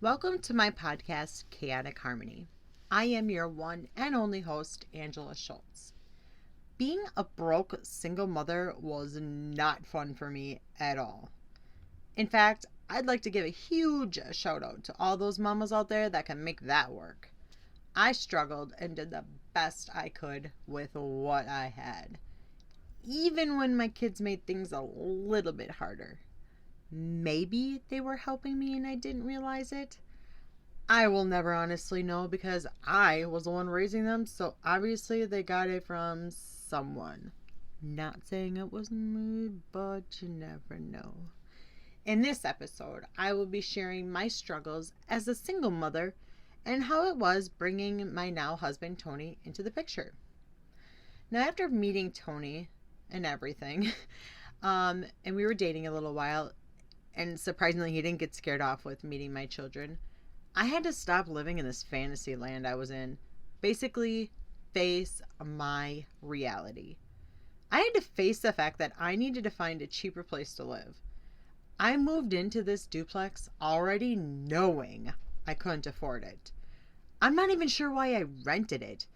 Welcome to my podcast, Chaotic Harmony. I am your one and only host, Angela Schultz. Being a broke single mother was not fun for me at all. In fact, I'd like to give a huge shout out to all those mamas out there that can make that work. I struggled and did the best I could with what I had, even when my kids made things a little bit harder. Maybe they were helping me and I didn't realize it. I will never honestly know because I was the one raising them, so obviously they got it from someone. Not saying it was me, but you never know. In this episode, I will be sharing my struggles as a single mother and how it was bringing my now husband Tony into the picture. Now, after meeting Tony and everything, and we were dating a little while, and surprisingly, he didn't get scared off with meeting my children. I had to stop living in this fantasy land I was in. Basically, face my reality. I had to face the fact that I needed to find a cheaper place to live. I moved into this duplex already knowing I couldn't afford it. I'm not even sure why I rented it.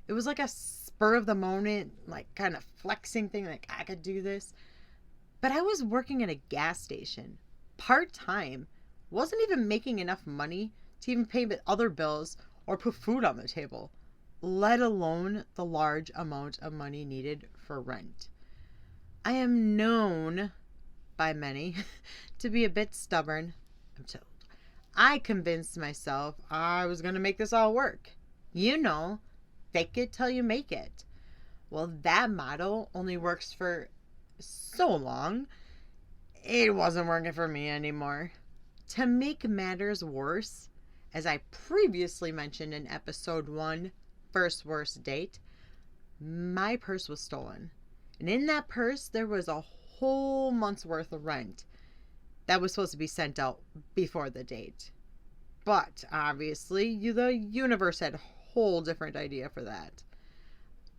It was like a spur of the moment, like kind of flexing thing, like I could do this. But I was working at a gas station, part-time, wasn't even making enough money to even pay other bills or put food on the table, let alone the large amount of money needed for rent. I am known by many to be a bit stubborn, I'm told. I convinced myself I was going to make this all work. You know, fake it till you make it. Well, that motto only works for so long. It wasn't working for me anymore. To make matters worse, as I previously mentioned in episode 1, First Worst Date, my purse was stolen. And in that purse, there was a whole month's worth of rent that was supposed to be sent out before the date. But obviously, the universe had a whole different idea for that.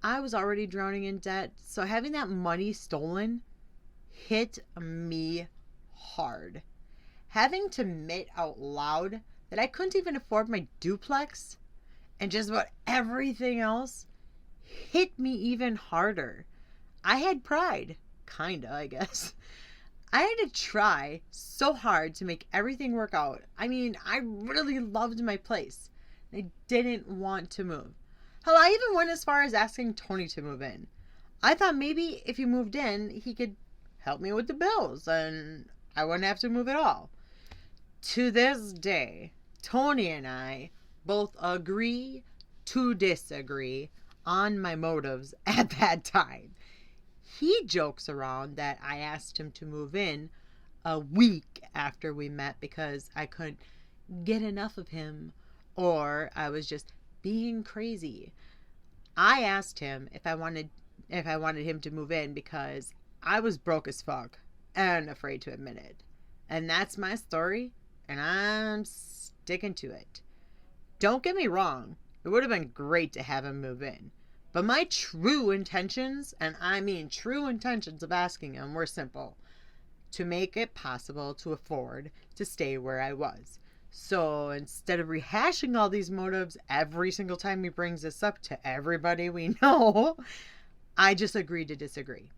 I was already drowning in debt, so having that money stolen hit me hard. Having to admit out loud that I couldn't even afford my duplex and just about everything else hit me even harder. I had pride, kinda, I guess. I had to try so hard to make everything work out. I mean, I really loved my place. I didn't want to move. Hell, I even went as far as asking Tony to move in. I thought maybe if he moved in, he could help me with the bills and I wouldn't have to move at all. To this day, Tony and I both agree to disagree on my motives at that time. He jokes around that I asked him to move in a week after we met because I couldn't get enough of him or I was just being crazy. I asked him if I wanted him to move in because I was broke as fuck and afraid to admit it. And that's my story, and I'm sticking to it. Don't get me wrong, it would have been great to have him move in. But my true intentions, and I mean true intentions of asking him, were simple. To make it possible to afford to stay where I was. So instead of rehashing all these motives every single time he brings this up to everybody we know, I just agreed to disagree.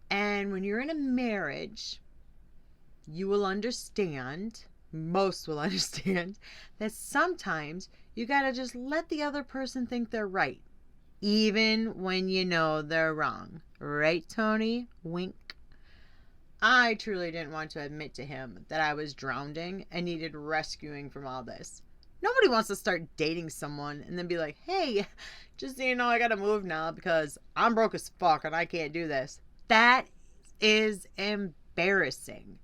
And when you're in a marriage, you will understand, most will understand, that sometimes you gotta just let the other person think they're right, even when you know they're wrong. Right, Tony? Wink. I truly didn't want to admit to him that I was drowning and needed rescuing from all this. Nobody wants to start dating someone and then be like, hey, just so you know, I gotta move now because I'm broke as fuck and I can't do this. That is embarrassing.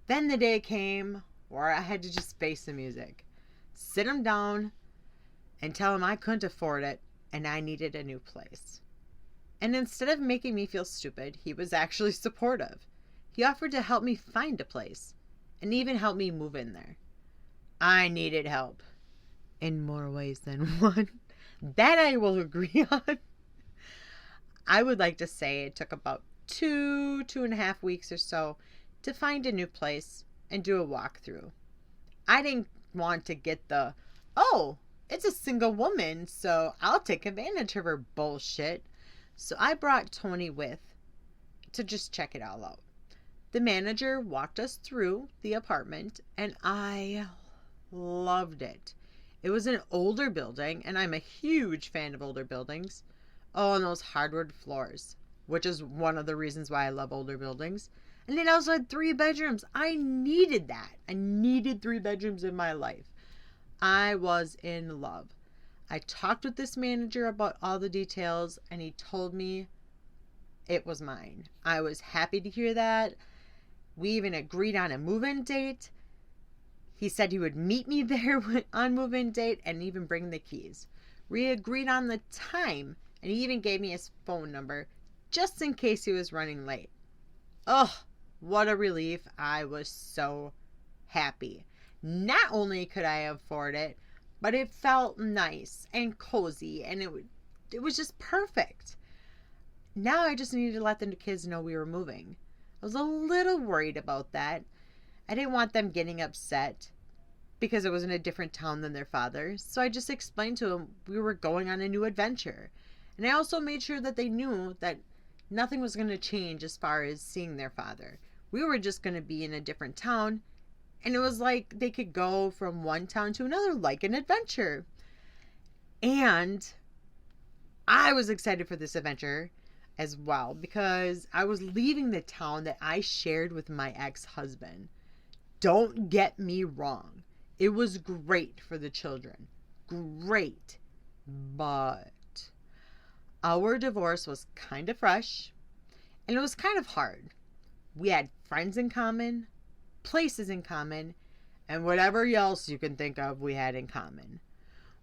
Then the day came where I had to just face the music, sit him down, and tell him I couldn't afford it and I needed a new place. And instead of making me feel stupid, he was actually supportive. He offered to help me find a place and even help me move in there. I needed help in more ways than one. That I will agree on. I would like to say it took about 2.5 weeks or so to find a new place and do a walkthrough. I didn't want to get the, oh, it's a single woman, so I'll take advantage of her bullshit. So I brought Tony with to just check it all out. The manager walked us through the apartment, and I loved it. It was an older building, and I'm a huge fan of older buildings. Oh, and those hardwood floors, which is one of the reasons why I love older buildings. And it also had 3 bedrooms. I needed that. I needed 3 bedrooms in my life. I was in love. I talked with this manager about all the details, and he told me it was mine. I was happy to hear that. We even agreed on a move-in date. He said he would meet me there on move-in date and even bring the keys. We agreed on the time, and he even gave me his phone number just in case he was running late. Oh, what a relief. I was so happy. Not only could I afford it, but it felt nice and cozy, and it was just perfect. Now I just needed to let the kids know we were moving. I was a little worried about that. I didn't want them getting upset because it was in a different town than their father. So I just explained to them we were going on a new adventure. And I also made sure that they knew that nothing was going to change as far as seeing their father. We were just going to be in a different town. And it was like they could go from one town to another like an adventure. And I was excited for this adventure as well, because I was leaving the town that I shared with my ex-husband. Don't get me wrong. It was great for the children. Great. But our divorce was kind of fresh, and it was kind of hard. We had friends in common, places in common, and whatever else you can think of we had in common.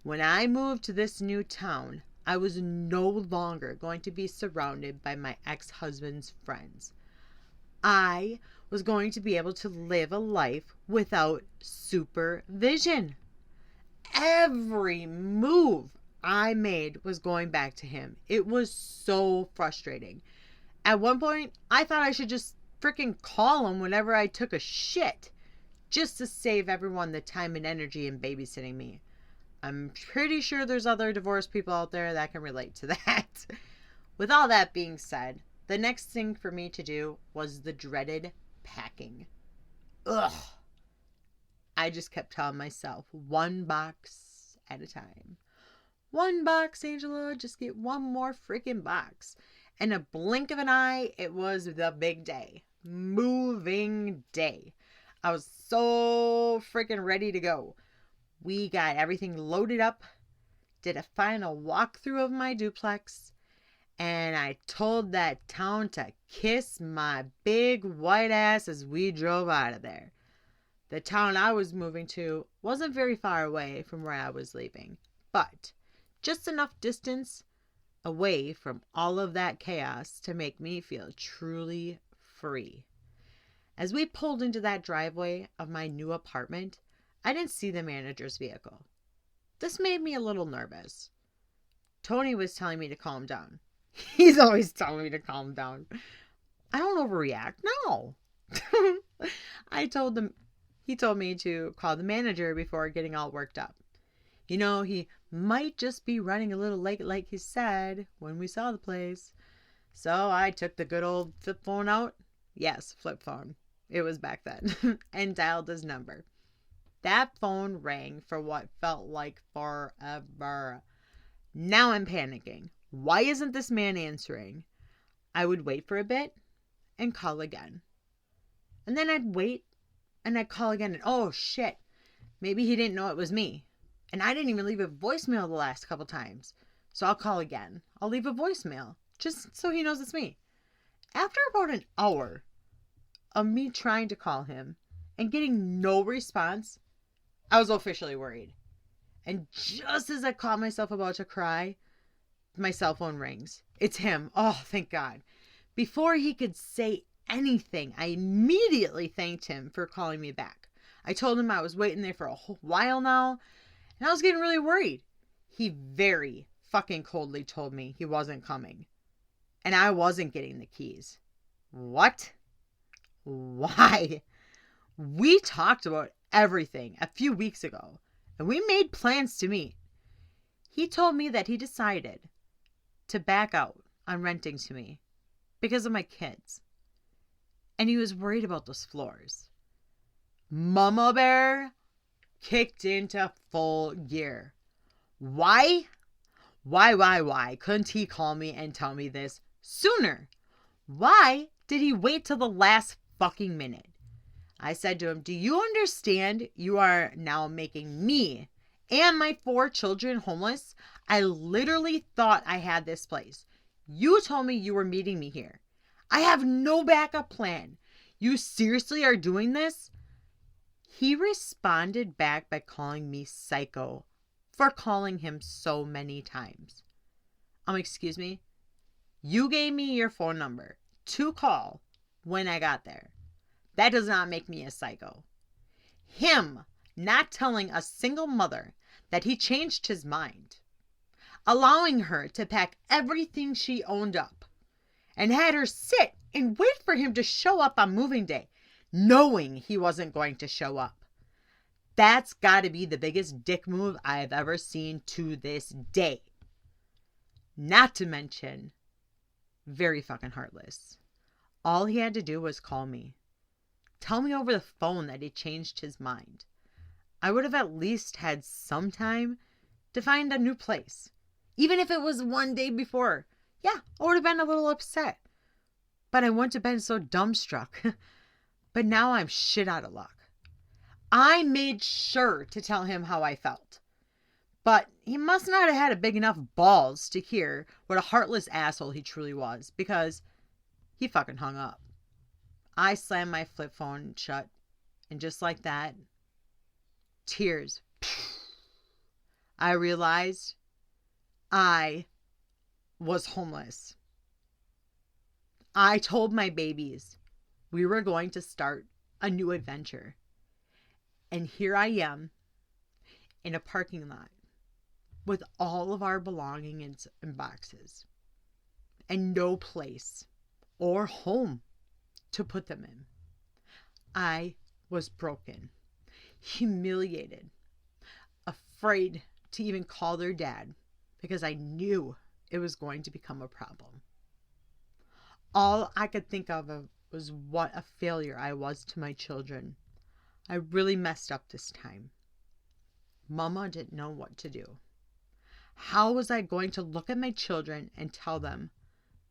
When I moved to this new town, I was no longer going to be surrounded by my ex-husband's friends. I was going to be able to live a life without supervision. Every move I made was going back to him. It was so frustrating. At one point, I thought I should just freaking call him whenever I took a shit, just to save everyone the time and energy in babysitting me. I'm pretty sure there's other divorced people out there that can relate to that. With all that being said, the next thing for me to do was the dreaded packing. Ugh. I just kept telling myself, 1 box at a time. 1 box, Angela, just get 1 more freaking box. In a blink of an eye, it was the big day. Moving day. I was so freaking ready to go. We got everything loaded up, did a final walkthrough of my duplex, and I told that town to kiss my big white ass as we drove out of there. The town I was moving to wasn't very far away from where I was leaving, but just enough distance away from all of that chaos to make me feel truly free. As we pulled into that driveway of my new apartment, I didn't see the manager's vehicle. This made me a little nervous. Tony was telling me to calm down. He's always telling me to calm down. I don't overreact. No. He told me to call the manager before getting all worked up. You know, he might just be running a little late like he said when we saw the place. So I took the good old flip phone out. Yes, flip phone. It was back then. And dialed his number. That phone rang for what felt like forever. Now I'm panicking. Why isn't this man answering? I would wait for a bit and call again. And then I'd wait and I'd call again and oh shit, maybe he didn't know it was me. And I didn't even leave a voicemail the last couple times. So I'll call again. I'll leave a voicemail just so he knows it's me. After about an hour of me trying to call him and getting no response, I was officially worried. And just as I caught myself about to cry, my cell phone rings. It's him. Oh, thank God. Before he could say anything, I immediately thanked him for calling me back. I told him I was waiting there for a whole while now, and I was getting really worried. He very fucking coldly told me he wasn't coming, and I wasn't getting the keys. What? Why? We talked about everything a few weeks ago, and we made plans to meet. He told me that he decided to back out on renting to me because of my kids. And he was worried about those floors. Mama Bear kicked into full gear. Why? Why couldn't he call me and tell me this sooner? Why did he wait till the last fucking minute? I said to him, do you understand you are now making me and my 4 children homeless? I literally thought I had this place. You told me you were meeting me here. I have no backup plan. You seriously are doing this? He responded back by calling me psycho for calling him so many times. Excuse me? You gave me your phone number to call when I got there. That does not make me a psycho. Him not telling a single mother that he changed his mind, allowing her to pack everything she owned up, and had her sit and wait for him to show up on moving day, knowing he wasn't going to show up. That's got to be the biggest dick move I've ever seen to this day. Not to mention, very fucking heartless. All he had to do was call me. Tell me over the phone that he changed his mind. I would have at least had some time to find a new place. Even if it was one day before. Yeah, I would have been a little upset. But I wouldn't have been so dumbstruck. But now I'm shit out of luck. I made sure to tell him how I felt. But he must not have had a big enough balls to hear what a heartless asshole he truly was, because he fucking hung up. I slammed my flip phone shut, and just like that, tears. I realized I was homeless. I told my babies we were going to start a new adventure. And here I am in a parking lot with all of our belongings and boxes and no place or home to put them in. I was broken, humiliated, afraid to even call their dad because I knew it was going to become a problem. All I could think of was what a failure I was to my children. I really messed up this time. Mama didn't know what to do. How was I going to look at my children and tell them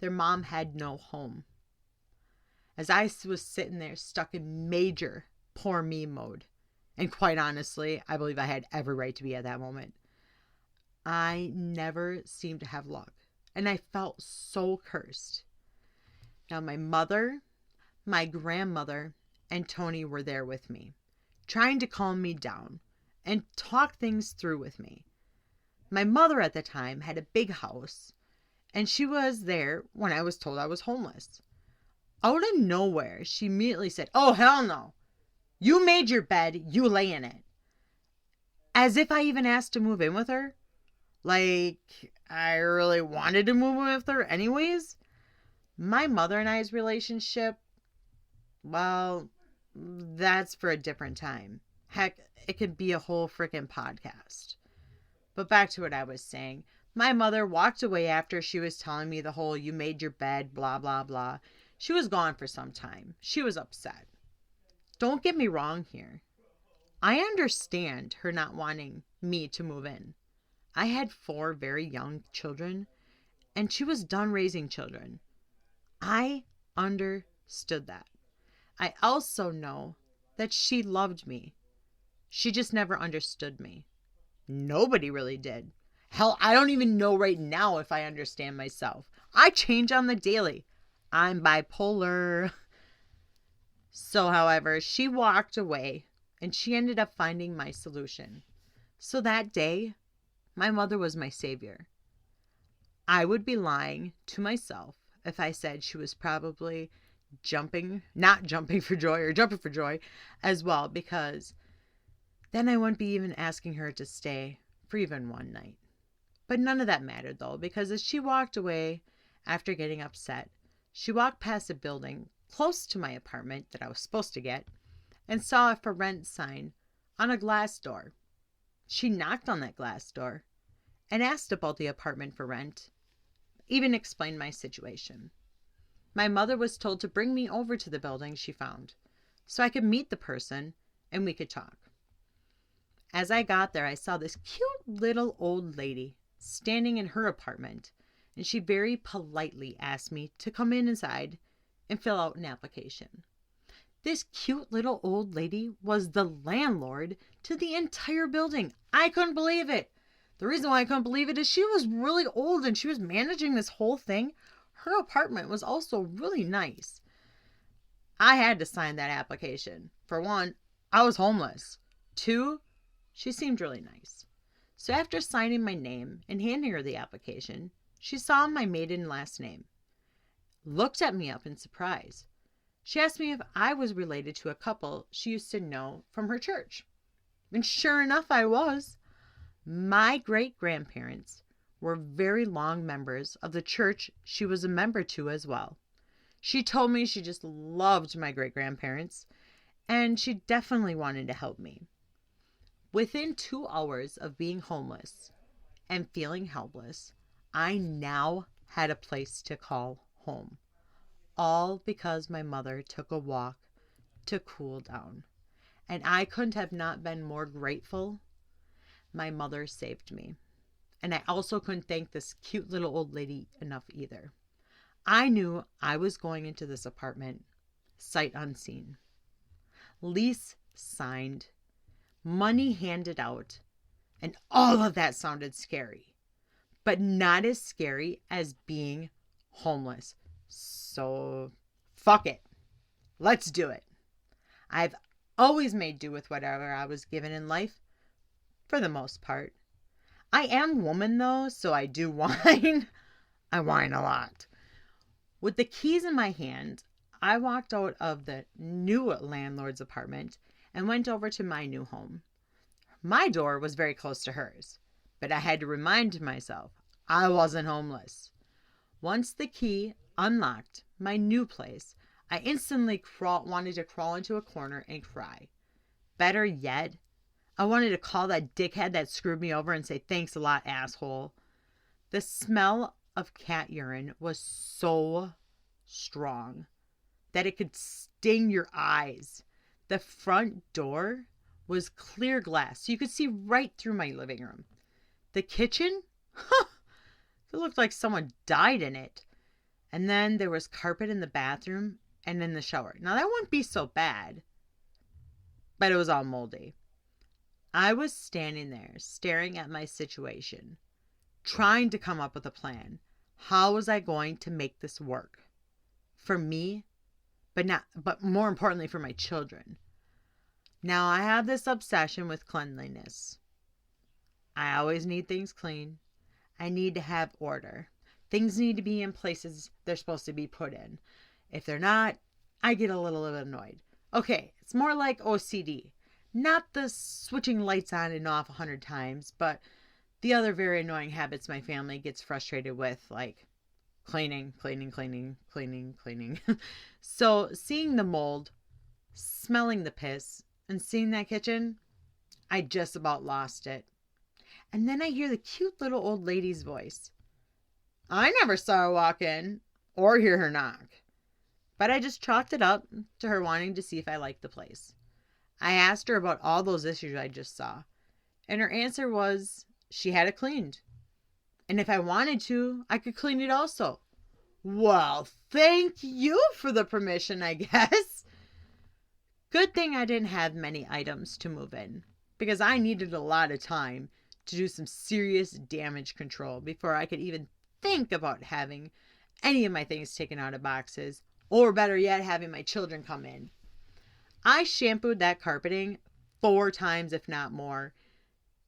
their mom had no home? As I was sitting there stuck in major poor me mode, and quite honestly, I believe I had every right to be at that moment, I never seemed to have luck, and I felt so cursed. Now my mother, my grandmother, and Tony were there with me, trying to calm me down and talk things through with me. My mother at the time had a big house, and she was there when I was told I was homeless. Out of nowhere, she immediately said, "Oh, hell no. You made your bed, you lay in it." As if I even asked to move in with her. Like, I really wanted to move in with her anyways. My mother and I's relationship, well, that's for a different time. Heck, it could be a whole freaking podcast. But back to what I was saying. My mother walked away after she was telling me the whole "you made your bed, blah, blah, blah." She was gone for some time. She was upset. Don't get me wrong here. I understand her not wanting me to move in. I had 4 very young children, and she was done raising children. I understood that. I also know that she loved me. She just never understood me. Nobody really did. Hell, I don't even know right now if I understand myself. I change on the daily. I'm bipolar. So, however, she walked away and she ended up finding my solution. So that day, my mother was my savior. I would be lying to myself if I said she was probably not jumping for joy, or jumping for joy as well, because then I wouldn't be even asking her to stay for even one night. But none of that mattered though, because as she walked away after getting upset, she walked past a building close to my apartment that I was supposed to get and saw a for rent sign on a glass door. She knocked on that glass door and asked about the apartment for rent, even explained my situation. My mother was told to bring me over to the building she found so I could meet the person and we could talk. As I got there, I saw this cute little old lady standing in her apartment, and she very politely asked me to come inside and fill out an application. This cute little old lady was the landlord to the entire building. I couldn't believe it. The reason why I couldn't believe it is she was really old and she was managing this whole thing. Her apartment was also really nice. I had to sign that application. For one, I was homeless. Two, she seemed really nice. So after signing my name and handing her the application, she saw my maiden and last name, looked at me up in surprise. She asked me if I was related to a couple she used to know from her church. And sure enough, I was. My great-grandparents were very long members of the church she was a member to as well. She told me she just loved my great-grandparents, and she definitely wanted to help me. Within 2 hours of being homeless and feeling helpless, I now had a place to call home. All because my mother took a walk to cool down. And I couldn't have not been more grateful. My mother saved me. And I also couldn't thank this cute little old lady enough either. I knew I was going into this apartment sight unseen. Lease signed, money handed out, and all of that sounded scary. But not as scary as being homeless. So, fuck it. Let's do it. I've always made do with whatever I was given in life, for the most part. I am woman though, so I do whine. I whine a lot. With the keys in my hand, I walked out of the new landlord's apartment and went over to my new home. My door was very close to hers, but I had to remind myself I wasn't homeless. Once the key unlocked my new place, I instantly wanted to crawl into a corner and cry. Better yet, I wanted to call that dickhead that screwed me over and say, "Thanks a lot, asshole." The smell of cat urine was so strong that it could sting your eyes. The front door was clear glass, so you could see right through my living room. The kitchen? It looked like someone died in it. And then there was carpet in the bathroom and in the shower. Now, that wouldn't be so bad, but it was all moldy. I was standing there staring at my situation, trying to come up with a plan. How was I going to make this work? For me, but more importantly for my children. Now, I have this obsession with cleanliness. I always need things clean. I need to have order. Things need to be in places they're supposed to be put in. If they're not, I get a little bit annoyed. Okay, it's more like OCD. Not the switching lights on and off 100 times, but the other very annoying habits my family gets frustrated with, like cleaning. So seeing the mold, smelling the piss, and seeing that kitchen, I just about lost it. And then I hear the cute little old lady's voice. I never saw her walk in or hear her knock, but I just chalked it up to her wanting to see if I liked the place. I asked her about all those issues I just saw, and her answer was she had it cleaned. And if I wanted to, I could clean it also. Well, thank you for the permission, I guess. Good thing I didn't have many items to move in, because I needed a lot of time to do some serious damage control before I could even think about having any of my things taken out of boxes, or better yet, having my children come in. I shampooed that carpeting 4 times, if not more.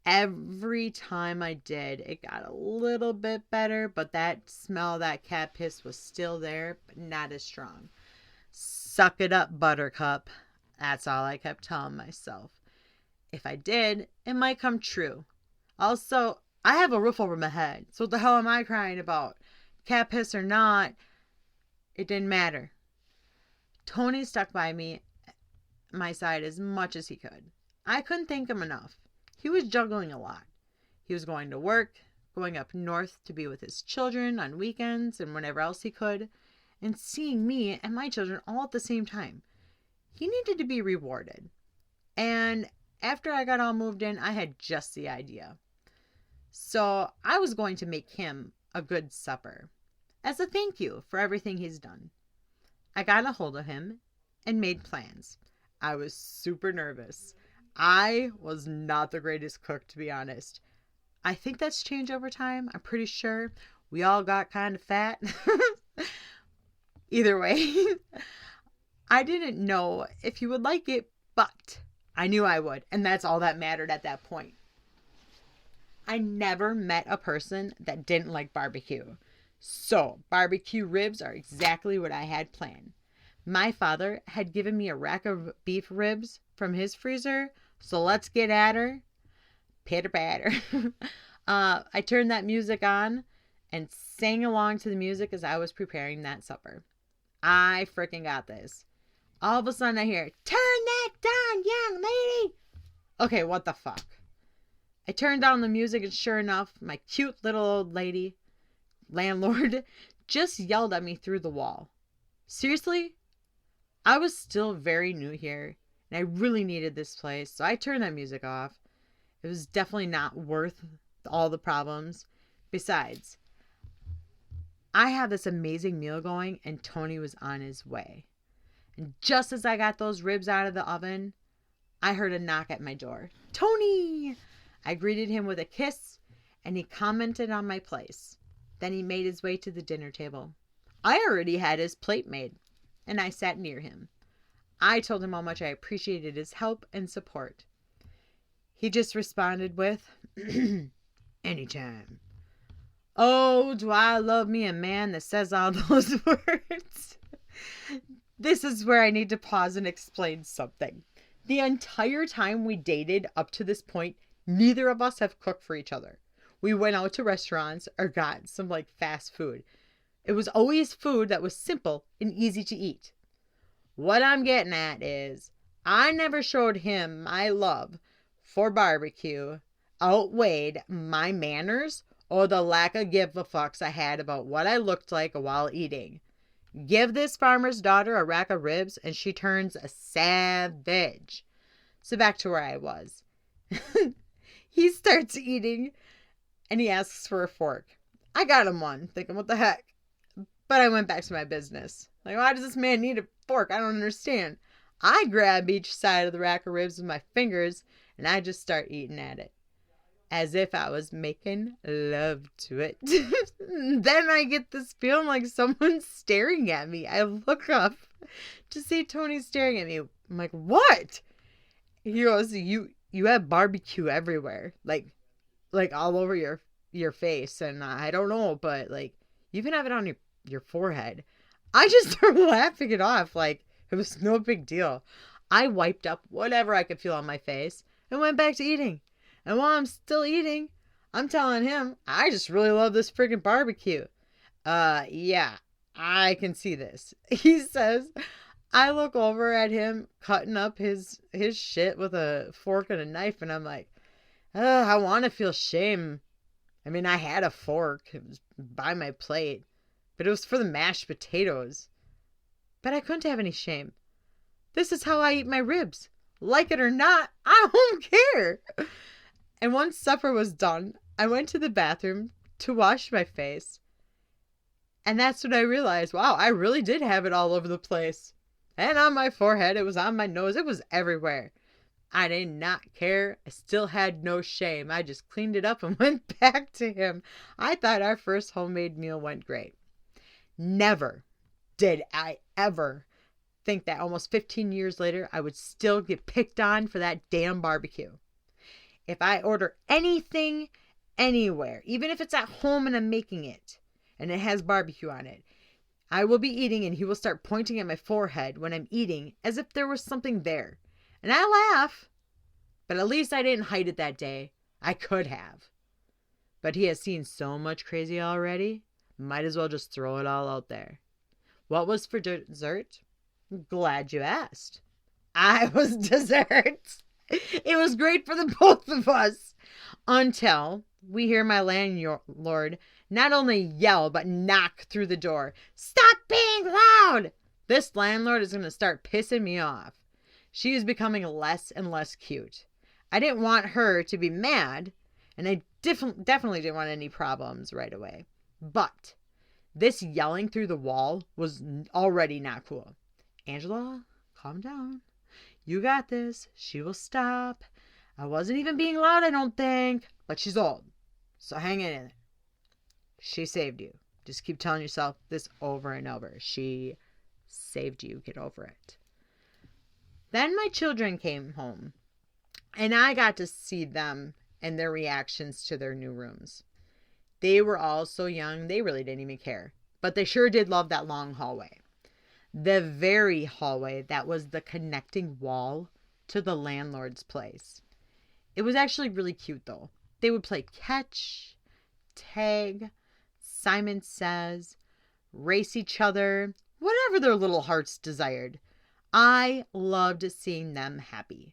Every time I did, it got a little bit better, but that smell, that cat piss was still there, but not as strong. Suck it up, Buttercup. That's all I kept telling myself. If I did, it might come true. Also, I have a roof over my head, so what the hell am I crying about? Cat piss or not, it didn't matter. Tony stuck by my side as much as he could. I couldn't thank him enough. He was juggling a lot. He was going to work, going up north to be with his children on weekends and whenever else he could, and seeing me and my children all at the same time. He needed to be rewarded. And after I got all moved in, I had just the idea. So I was going to make him a good supper as a thank you for everything he's done. I got a hold of him and made plans. I was super nervous. I was not the greatest cook, to be honest. I think that's changed over time. I'm pretty sure we all got kind of fat. Either way, I didn't know if he would like it, but I knew I would, and that's all that mattered at that point. I never met a person that didn't like barbecue. So, barbecue ribs are exactly what I had planned. My father had given me a rack of beef ribs from his freezer, so let's get at her. Pitter patter. I turned that music on and sang along to the music as I was preparing that supper. I freaking got this. All of a sudden I hear, "Turn that down, young lady." Okay, what the fuck? I turned down the music and sure enough, my cute little old lady, landlord, just yelled at me through the wall. Seriously? I was still very new here and I really needed this place, so I turned that music off. It was definitely not worth all the problems. Besides, I had this amazing meal going and Tony was on his way. And just as I got those ribs out of the oven, I heard a knock at my door. "Tony!" I greeted him with a kiss and he commented on my place. Then he made his way to the dinner table. I already had his plate made and I sat near him. I told him how much I appreciated his help and support. He just responded with, "Anytime." Oh, do I love me a man that says all those words. This is where I need to pause and explain something. The entire time we dated up to this point, neither of us have cooked for each other. We went out to restaurants or got some fast food. It was always food that was simple and easy to eat. What I'm getting at is, I never showed him my love for barbecue outweighed my manners or the lack of give a fucks I had about what I looked like while eating. Give this farmer's daughter a rack of ribs and she turns a savage. So back to where I was. He starts eating and he asks for a fork. I got him one, thinking, what the heck? But I went back to my business. Why does this man need a fork? I don't understand. I grab each side of the rack of ribs with my fingers and I just start eating at it, as if I was making love to it. Then I get this feeling like someone's staring at me. I look up to see Tony staring at me. I'm like, "What?" He goes, you have barbecue everywhere. Like all over your face. And I don't know, but you even have it on your forehead. I just started laughing it off like it was no big deal. I wiped up whatever I could feel on my face and went back to eating. And while I'm still eating, I'm telling him, I just really love this freaking barbecue. Yeah, I can see this. He says, I look over at him cutting up his shit with a fork and a knife, and I'm like, I want to feel shame. I mean, I had a fork. It was by my plate, but it was for the mashed potatoes. But I couldn't have any shame. This is how I eat my ribs. Like it or not, I don't care. And once supper was done, I went to the bathroom to wash my face. And that's when I realized, wow, I really did have it all over the place. And on my forehead, it was on my nose, it was everywhere. I did not care. I still had no shame. I just cleaned it up and went back to him. I thought our first homemade meal went great. Never did I ever think that almost 15 years later, I would still get picked on for that damn barbecue. If I order anything, anywhere, even if it's at home and I'm making it, and it has barbecue on it, I will be eating and he will start pointing at my forehead when I'm eating as if there was something there. And I laugh, but at least I didn't hide it that day. I could have. But he has seen so much crazy already, might as well just throw it all out there. What was for dessert? Glad you asked. I was dessert. It was great for the both of us until we hear my landlord not only yell but knock through the door. Stop being loud! This landlord is going to start pissing me off. She is becoming less and less cute. I didn't want her to be mad, and I definitely didn't want any problems right away. But this yelling through the wall was already not cool. Angela, calm down. You got this. She will stop. I wasn't even being loud, I don't think. But she's old. So hang in there. She saved you. Just keep telling yourself this over and over. She saved you. Get over it. Then my children came home. And I got to see them and their reactions to their new rooms. They were all so young, they really didn't even care. But they sure did love that long hallway. The very hallway that was the connecting wall to the landlord's place. It was actually really cute though. They would play catch, tag, Simon Says, race each other, whatever their little hearts desired. I loved seeing them happy.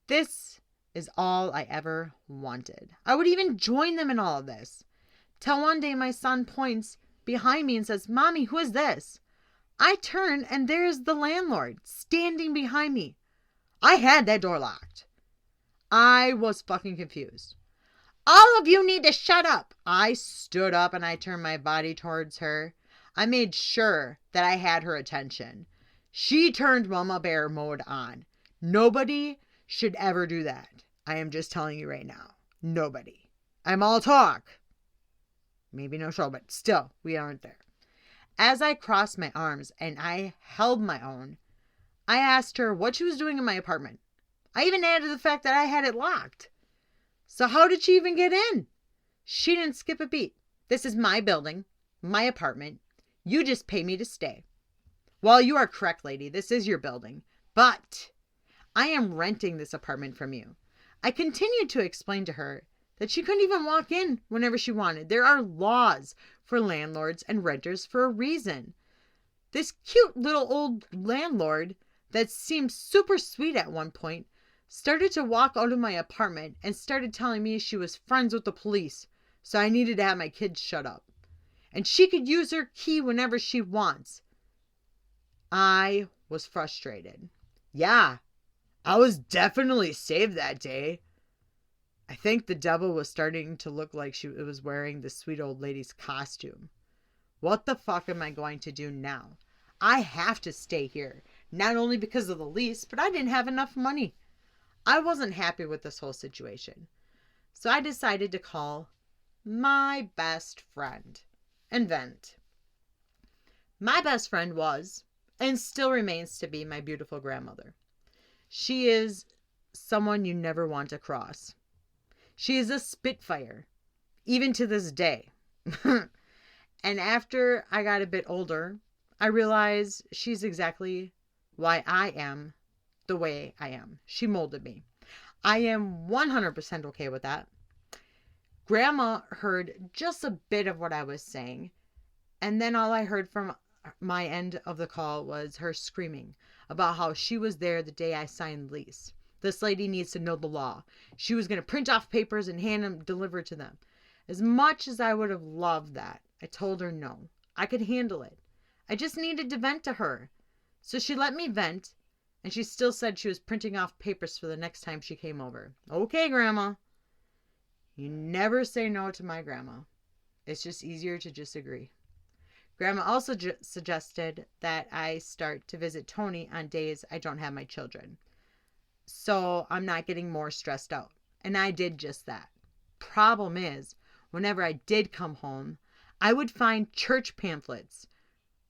This is all I ever wanted. I would even join them in all of this. Till one day my son points behind me and says, Mommy, who is this? I turn and there's the landlord standing behind me. I had that door locked. I was fucking confused. All of you need to shut up. I stood up and I turned my body towards her. I made sure that I had her attention. She turned Mama Bear mode on. Nobody should ever do that. I am just telling you right now. Nobody. I'm all talk. Maybe no show, but still, we aren't there. As I crossed my arms and I held my own, I asked her what she was doing in my apartment. I even added the fact that I had it locked. So how did she even get in? She didn't skip a beat. This is my building, my apartment. You just pay me to stay. Well, you are correct, lady. This is your building. But I am renting this apartment from you. I continued to explain to her that she couldn't even walk in whenever she wanted. There are laws for landlords and renters for a reason. This cute little old landlord that seemed super sweet at one point started to walk out of my apartment and started telling me she was friends with the police, so I needed to have my kids shut up. And she could use her key whenever she wants. I was frustrated. Yeah, I was definitely saved that day. I think the devil was starting to look like she was wearing the sweet old lady's costume. What the fuck am I going to do now? I have to stay here, not only because of the lease, but I didn't have enough money. I wasn't happy with this whole situation. So I decided to call my best friend and vent. My best friend was, and still remains to be, my beautiful grandmother. She is someone you never want to cross. She is a spitfire, even to this day. And after I got a bit older, I realized she's exactly why I am the way I am. She molded me. I am 100% okay with that. Grandma heard just a bit of what I was saying, and then all I heard from my end of the call was her screaming about how she was there the day I signed the lease. This lady needs to know the law. She was going to print off papers and hand them, deliver to them. As much as I would have loved that, I told her no. I could handle it. I just needed to vent to her. So she let me vent, and she still said she was printing off papers for the next time she came over. Okay, Grandma. You never say no to my grandma. It's just easier to just agree. Grandma also suggested that I start to visit Tony on days I don't have my children, so I'm not getting more stressed out. And I did just that. Problem is, whenever I did come home, I would find church pamphlets,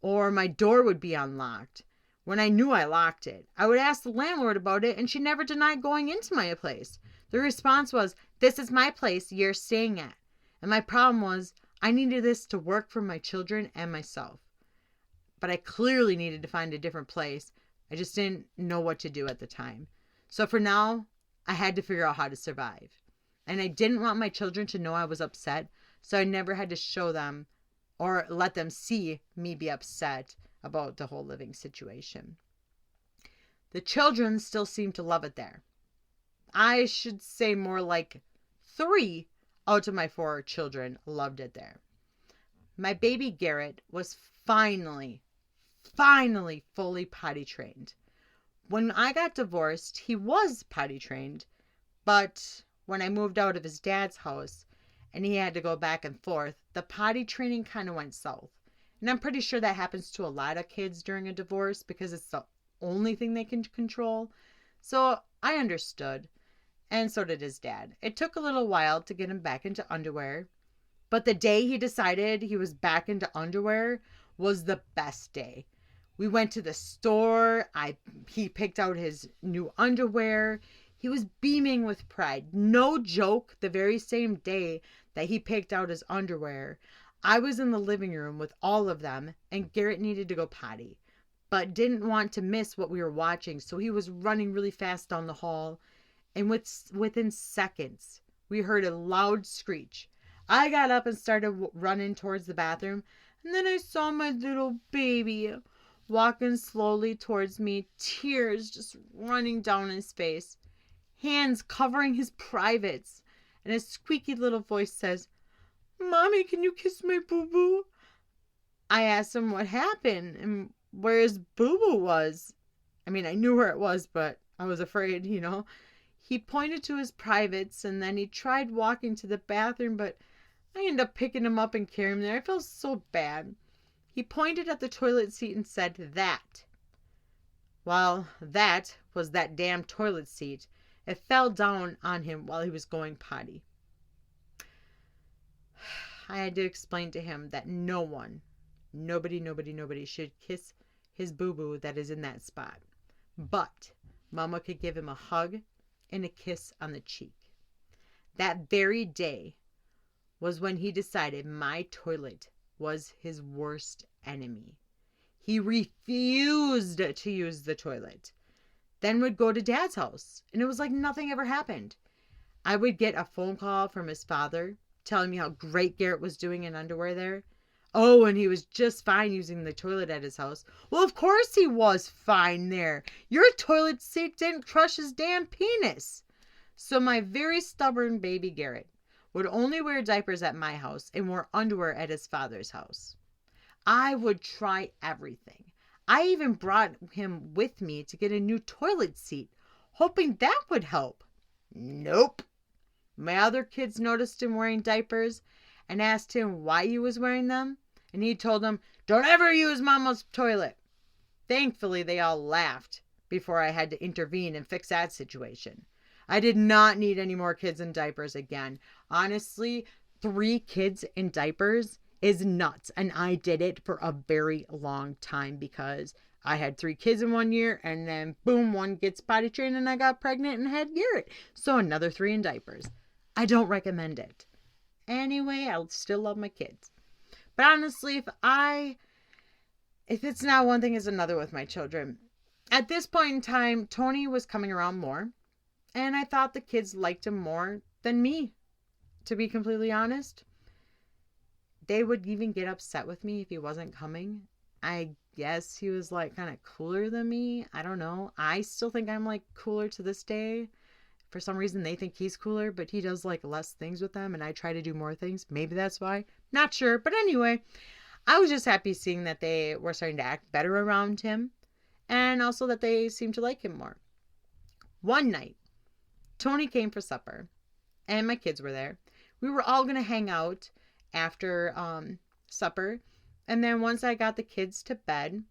or my door would be unlocked when I knew I locked it. I would ask the landlord about it, and she never denied going into my place. The response was, "This is my place you're staying at." And my problem was, I needed this to work for my children and myself. But I clearly needed to find a different place. I just didn't know what to do at the time. So for now, I had to figure out how to survive. And I didn't want my children to know I was upset, so I never had to show them or let them see me be upset about the whole living situation. The children still seemed to love it there. I should say more like 3 out of my 4 children loved it there. My baby Garrett was finally fully potty trained. When I got divorced, he was potty trained, but when I moved out of his dad's house and he had to go back and forth, the potty training kind of went south. And I'm pretty sure that happens to a lot of kids during a divorce because it's the only thing they can control. So I understood, and so did his dad. It took a little while to get him back into underwear, but the day he decided he was back into underwear was the best day. We went to the store. He picked out his new underwear. He was beaming with pride. No joke, the very same day that he picked out his underwear, I was in the living room with all of them, and Garrett needed to go potty, but didn't want to miss what we were watching, so he was running really fast down the hall, and within seconds, we heard a loud screech. I got up and started running towards the bathroom, and then I saw my little baby walking slowly towards me, tears just running down his face, hands covering his privates, and a squeaky little voice says, "Mommy, can you kiss my boo-boo?" I asked him what happened and where his boo-boo was. I mean, I knew where it was, but I was afraid, He pointed to his privates, and then he tried walking to the bathroom, but I ended up picking him up and carrying him there. I felt so bad. He pointed at the toilet seat and said, "That." Well, that was that damn toilet seat. It fell down on him while he was going potty. I had to explain to him that nobody should kiss his boo-boo that is in that spot. But Mama could give him a hug and a kiss on the cheek. That very day was when he decided my toilet was his worst enemy. He refused to use the toilet. Then would go to Dad's house, and it was like nothing ever happened. I would get a phone call from his father telling me how great Garrett was doing in underwear there. Oh, and he was just fine using the toilet at his house. Well, of course he was fine there. Your toilet seat didn't crush his damn penis. So my very stubborn baby Garrett would only wear diapers at my house and wore underwear at his father's house. I would try everything. I even brought him with me to get a new toilet seat, hoping that would help. Nope. My other kids noticed him wearing diapers and asked him why he was wearing them, and he told them, "Don't ever use Mama's toilet." Thankfully, they all laughed before I had to intervene and fix that situation. I did not need any more kids in diapers again. Honestly, 3 kids in diapers is nuts, and I did it for a very long time because I had 3 kids in 1 year, and then boom, one gets potty trained and I got pregnant and had Garrett. So another 3 in diapers. I don't recommend it. Anyway, I still love my kids. But honestly, if it's not one thing, it's another with my children. At this point in time, Tony was coming around more, and I thought the kids liked him more than me, to be completely honest. They would even get upset with me if he wasn't coming. I guess he was like kind of cooler than me. I don't know. I still think I'm like cooler to this day. For some reason, they think he's cooler, but he does like less things with them, and I try to do more things. Maybe that's why. Not sure. But anyway, I was just happy seeing that they were starting to act better around him, and also that they seemed to like him more. One night, Tony came for supper, and my kids were there. We were all going to hang out after supper, and then once I got the kids to bed,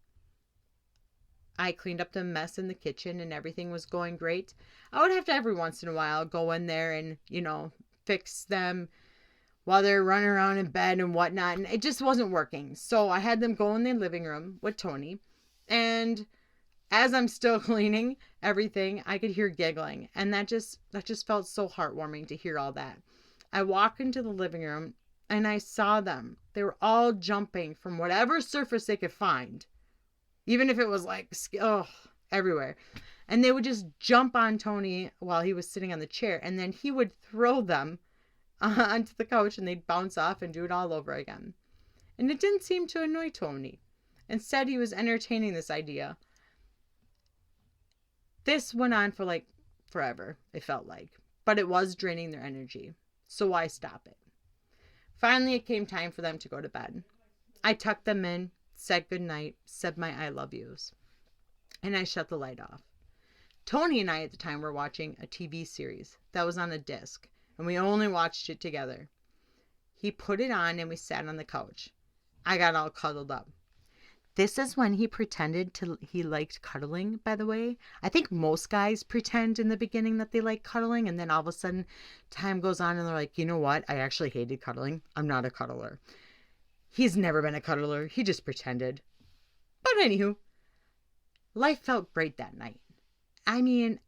I cleaned up the mess in the kitchen and everything was going great. I would have to every once in a while go in there and, fix them while they're running around in bed and whatnot. And it just wasn't working. So I had them go in the living room with Tony. And as I'm still cleaning everything, I could hear giggling. And that just felt so heartwarming to hear all that. I walked into the living room and I saw them. They were all jumping from whatever surface they could find. Even if it was like, everywhere. And they would just jump on Tony while he was sitting on the chair. And then he would throw them onto the couch and they'd bounce off and do it all over again. And it didn't seem to annoy Tony. Instead, he was entertaining this idea. This went on for like forever, it felt like. But it was draining their energy. So why stop it? Finally, it came time for them to go to bed. I tucked them in, said goodnight, said my I love yous, and I shut the light off. Tony and I at the time were watching a TV series that was on a disc, and we only watched it together. He put it on and we sat on the couch. I got all cuddled up. This is when he pretended he liked cuddling, by the way. I think most guys pretend in the beginning that they like cuddling, and then all of a sudden time goes on and they're like, you know what? I actually hated cuddling. I'm not a cuddler. He's never been a cuddler. He just pretended. But anywho, life felt great that night. I mean,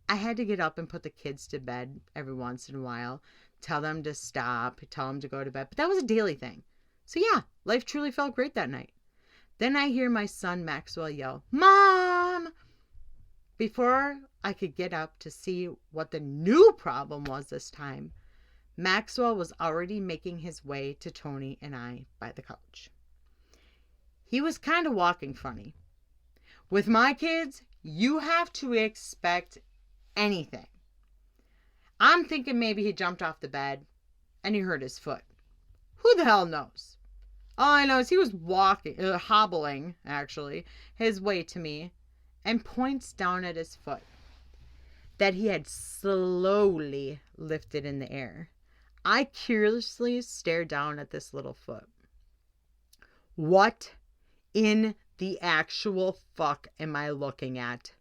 I had to get up and put the kids to bed every once in a while, tell them to stop, tell them to go to bed. But that was a daily thing. So yeah, life truly felt great that night. Then I hear my son Maxwell yell, "Mom!" Before I could get up to see what the new problem was this time, Maxwell was already making his way to Tony and I by the couch. He was kind of walking funny. With my kids, you have to expect anything. I'm thinking maybe he jumped off the bed and he hurt his foot. Who the hell knows? All I know is he was hobbling, actually, his way to me and points down at his foot that he had slowly lifted in the air. I curiously stared down at this little foot. What in the actual fuck am I looking at?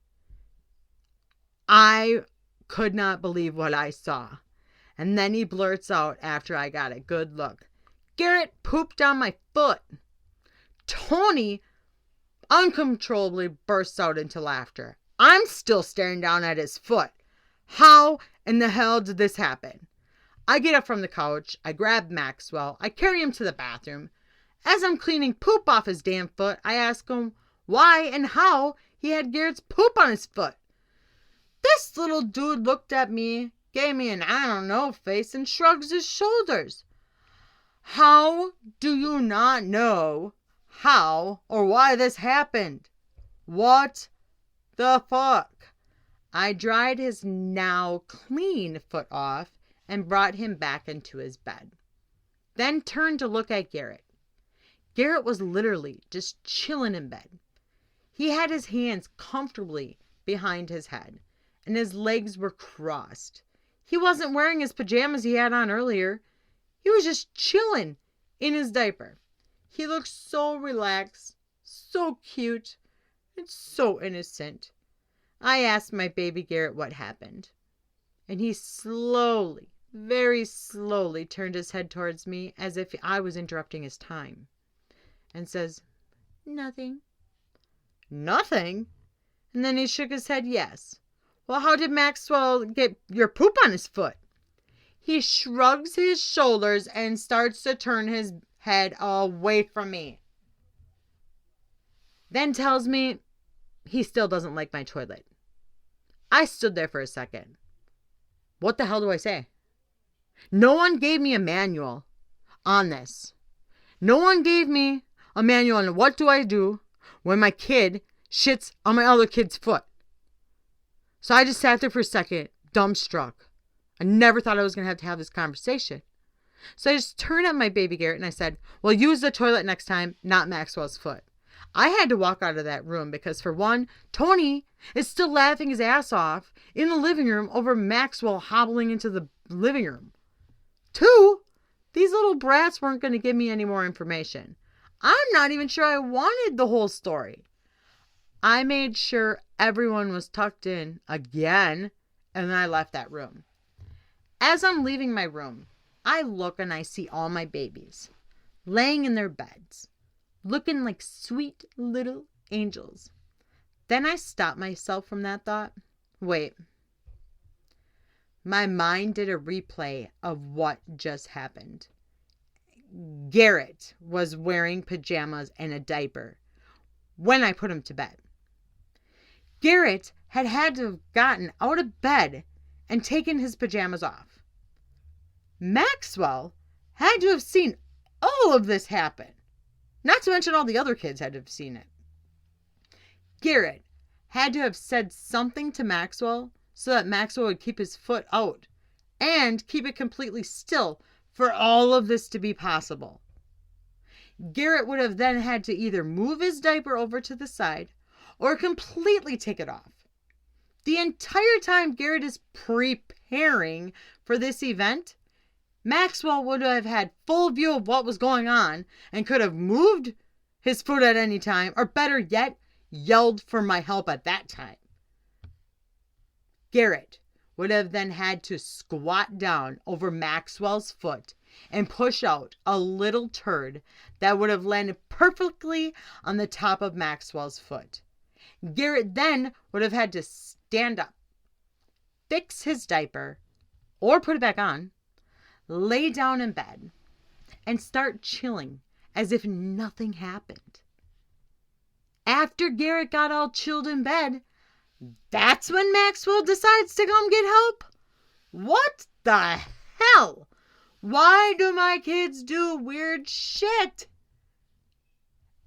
I could not believe what I saw. And then he blurts out after I got a good look, "Garrett pooped on my foot." Tony uncontrollably bursts out into laughter. I'm still staring down at his foot. How in the hell did this happen? I get up from the couch. I grab Maxwell. I carry him to the bathroom. As I'm cleaning poop off his damn foot, I ask him why and how he had Garrett's poop on his foot. This little dude looked at me, gave me an I don't know face, and shrugs his shoulders. How do you not know how or why this happened? What the fuck? I dried his now clean foot off and brought him back into his bed. Then turned to look at Garrett. Garrett was literally just chilling in bed. He had his hands comfortably behind his head, and his legs were crossed. He wasn't wearing his pajamas he had on earlier. He was just chilling in his diaper. He looked so relaxed, so cute, and so innocent. I asked my baby Garrett what happened, and he slowly, very slowly turned his head towards me as if I was interrupting his time, and says, "Nothing." "Nothing?" And then he shook his head yes. "Well, how did Maxwell get your poop on his foot?" He shrugs his shoulders and starts to turn his head away from me. Then tells me he still doesn't like my toilet. I stood there for a second. What the hell do I say? No one gave me a manual on this. No one gave me a manual on what do I do when my kid shits on my other kid's foot. So I just sat there for a second, dumbstruck. I never thought I was going to have this conversation. So I just turned at my baby Garrett and I said, "Well, use the toilet next time, not Maxwell's foot." I had to walk out of that room because, for one, Tony is still laughing his ass off in the living room over Maxwell hobbling into the living room. Two, these little brats weren't going to give me any more information. I'm not even sure I wanted the whole story. I made sure everyone was tucked in again, and then I left that room. As I'm leaving my room, I look and I see all my babies laying in their beds, looking like sweet little angels. Then I stopped myself from that thought. Wait. My mind did a replay of what just happened. Garrett was wearing pajamas and a diaper when I put him to bed. Garrett had to have gotten out of bed and taken his pajamas off. Maxwell had to have seen all of this happen. Not to mention all the other kids had to have seen it. Garrett had to have said something to Maxwell so that Maxwell would keep his foot out and keep it completely still for all of this to be possible. Garrett would have then had to either move his diaper over to the side or completely take it off. The entire time Garrett is preparing for this event, Maxwell would have had full view of what was going on and could have moved his foot at any time, or better yet, yelled for my help at that time. Garrett would have then had to squat down over Maxwell's foot and push out a little turd that would have landed perfectly on the top of Maxwell's foot. Garrett then would have had to stand up, fix his diaper, or put it back on, lay down in bed, and start chilling as if nothing happened. After Garrett got all chilled in bed, that's when Maxwell decides to come get help? What the hell? Why do my kids do weird shit?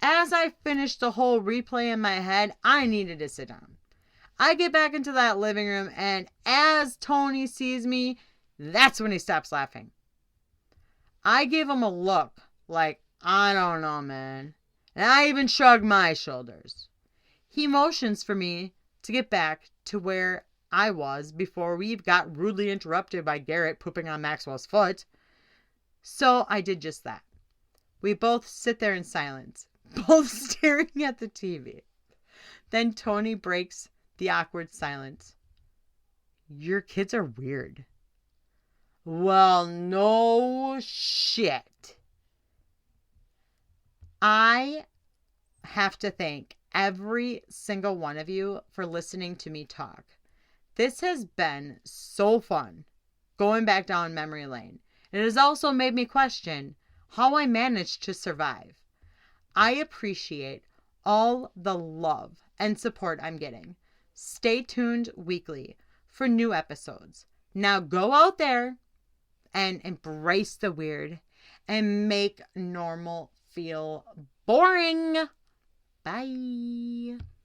As I finished the whole replay in my head, I needed to sit down. I get back into that living room, and as Tony sees me, that's when he stops laughing. I give him a look like, I don't know, man. And I even shrug my shoulders. He motions for me to get back to where I was before we got rudely interrupted by Garrett pooping on Maxwell's foot. So I did just that. We both sit there in silence, both staring at the TV. Then Tony breaks the awkward silence. Your kids are weird. Well, no shit. I have to thank every single one of you for listening to me talk. This has been so fun going back down memory lane. It has also made me question how I managed to survive. I appreciate all the love and support I'm getting. Stay tuned weekly for new episodes. Now go out there and embrace the weird and make normal feel boring. Bye.